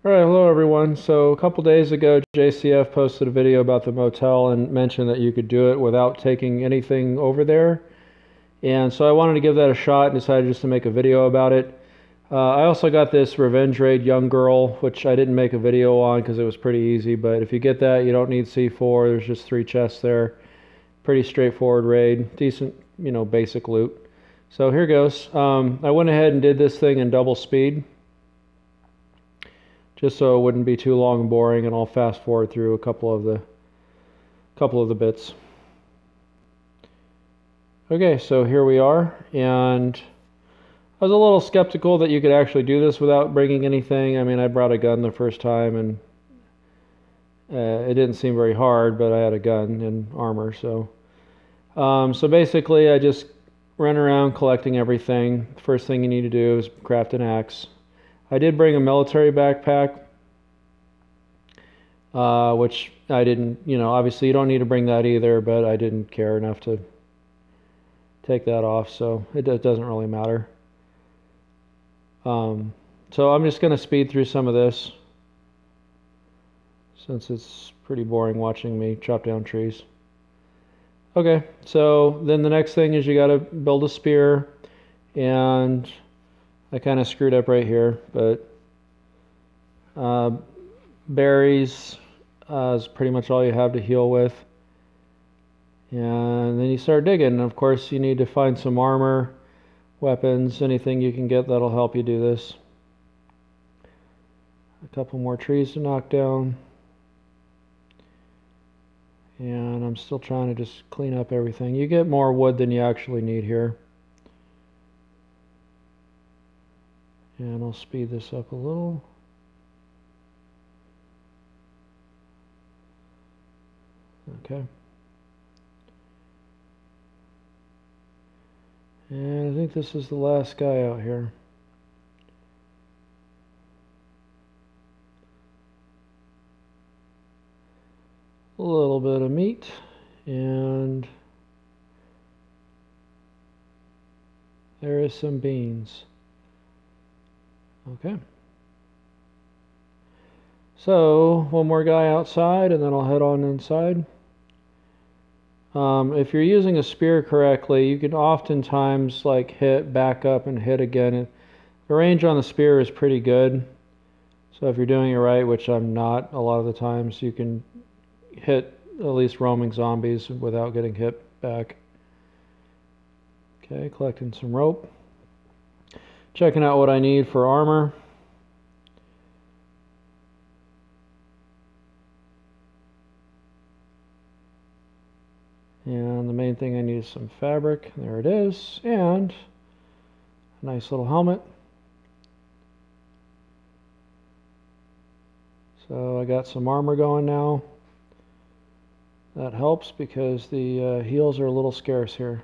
All right, hello everyone. So a couple days ago, JCF posted a video about the motel and mentioned that you could do it without taking anything over there. And so I wanted to give that a shot and decided just to make a video about it. I also got this Revenge Raid Young Girl, which I didn't make a video on because it was pretty easy. But if you get that, you don't need C4. There's just 3 chests there. Pretty straightforward raid. Decent, basic loot. So here goes. I went ahead and did this thing in double speed, just so it wouldn't be too long and boring, and I'll fast forward through a couple of the bits. Okay, so here we are, and I was a little skeptical that you could actually do this without bringing anything. I mean, I brought a gun the first time, and it didn't seem very hard, but I had a gun and armor, so basically I just run around collecting everything. The first thing you need to do is craft an axe. I did bring a military backpack, which I didn't, obviously you don't need to bring that either, but I didn't care enough to take that off, so it doesn't really matter. So I'm just going to speed through some of this, since it's pretty boring watching me chop down trees. Okay, so then the next thing is you got to build a spear, and I kind of screwed up right here, but berries is pretty much all you have to heal with. And then you start digging, and of course you need to find some armor, weapons, anything you can get that'll help you do this. A couple more trees to knock down. And I'm still trying to just clean up everything. You get more wood than you actually need here. And I'll speed this up a little. Okay. And I think this is the last guy out here. A little bit of meat, and there is some beans. Okay. So, one more guy outside, and then I'll head on inside. If you're using a spear correctly, you can oftentimes hit back up and hit again. The range on the spear is pretty good. So if you're doing it right, which I'm not a lot of the times, you can hit at least roaming zombies without getting hit back. Okay, collecting some rope. Checking out what I need for armor. And the main thing I need is some fabric. There it is. And a nice little helmet. So I got some armor going now. That helps because the heals are a little scarce here.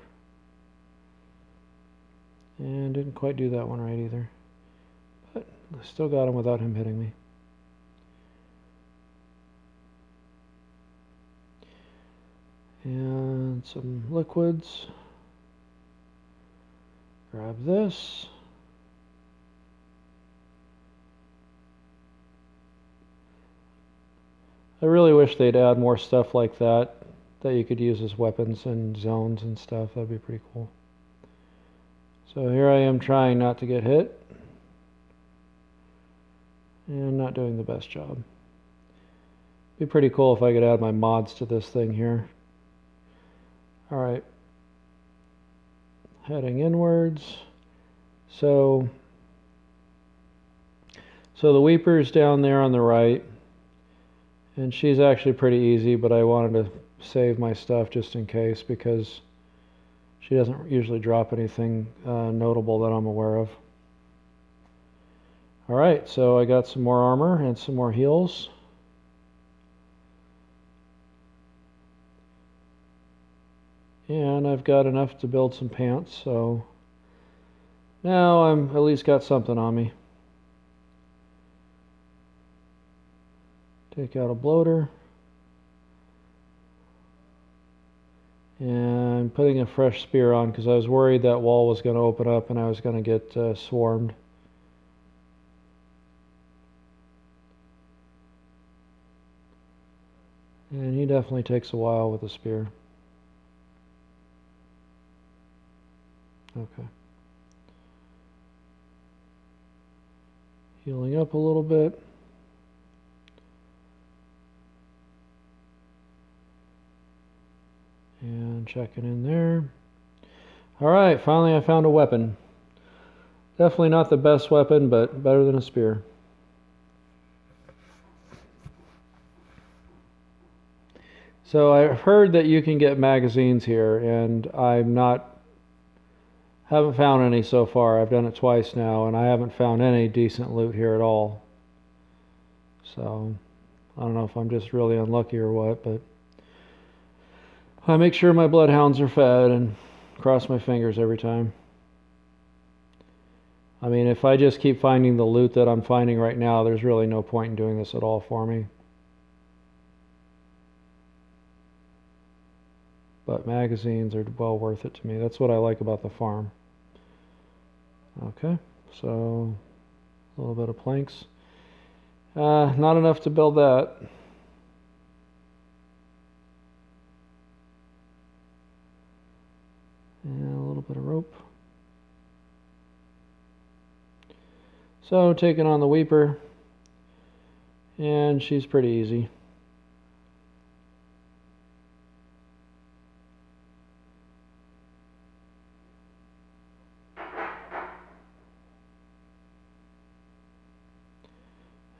And didn't quite do that one right either. But I still got him without him hitting me. And some liquids. Grab this. I really wish they'd add more stuff like that you could use as weapons and zones and stuff. That'd be pretty cool. So here I am trying not to get hit. And not doing the best job. Be pretty cool if I could add my mods to this thing here. Alright. Heading inwards. So the Weeper's down there on the right. And she's actually pretty easy, but I wanted to save my stuff just in case because she doesn't usually drop anything notable that I'm aware of. Alright, so I got some more armor and some more heals. And I've got enough to build some pants, so now I'm at least got something on me. Take out a bloater. And putting a fresh spear on because I was worried that wall was going to open up and I was going to get swarmed. And he definitely takes a while with a spear. Okay. Healing up a little bit. And checking in there. Alright, finally I found a weapon. Definitely not the best weapon, but better than a spear. So I heard that you can get magazines here, and haven't found any so far. I've done it twice now, and I haven't found any decent loot here at all. So I don't know if I'm just really unlucky or what, but I make sure my bloodhounds are fed and cross my fingers every time. I mean, if I just keep finding the loot that I'm finding right now, there's really no point in doing this at all for me. But magazines are well worth it to me. That's what I like about the farm. Okay, so a little bit of planks. Not enough to build that. And a little bit of rope. So taking on the Weeper, and she's pretty easy.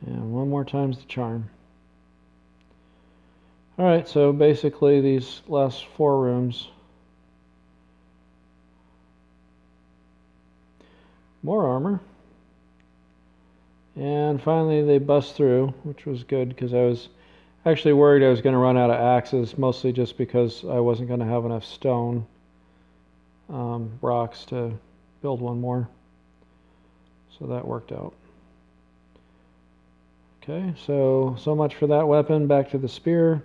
And one more time's the charm. Alright, so basically these last 4 rooms. More armor. And finally they bust through, which was good because I was actually worried I was going to run out of axes, mostly just because I wasn't going to have enough stone rocks to build one more. So that worked out. Okay, so much for that weapon. Back to the spear.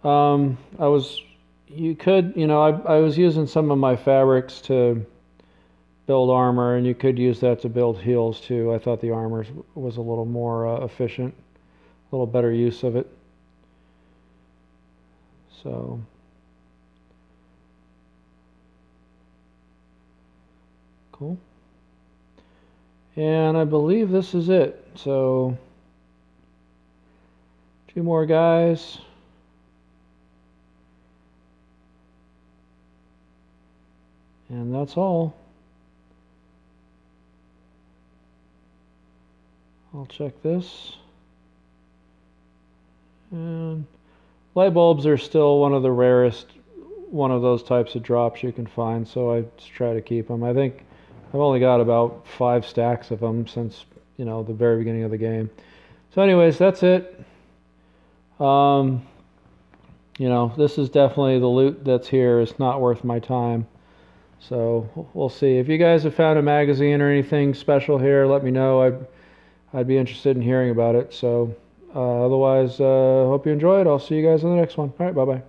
I was using some of my fabrics to build armor, and you could use that to build heals too. I thought the armor was a little more efficient, a little better use of it. So cool. And I believe this is it. So 2 more guys. And that's all. I'll check this. And light bulbs are still one of the rarest one of those types of drops you can find, so I just try to keep them. I think I've only got about 5 stacks of them since, the very beginning of the game. So anyways, that's it. This is definitely the loot that's here. It's not worth my time. So we'll see. If you guys have found a magazine or anything special here, let me know. I'd be interested in hearing about it. So otherwise, hope you enjoyed. I'll see you guys in the next one. All right, bye-bye.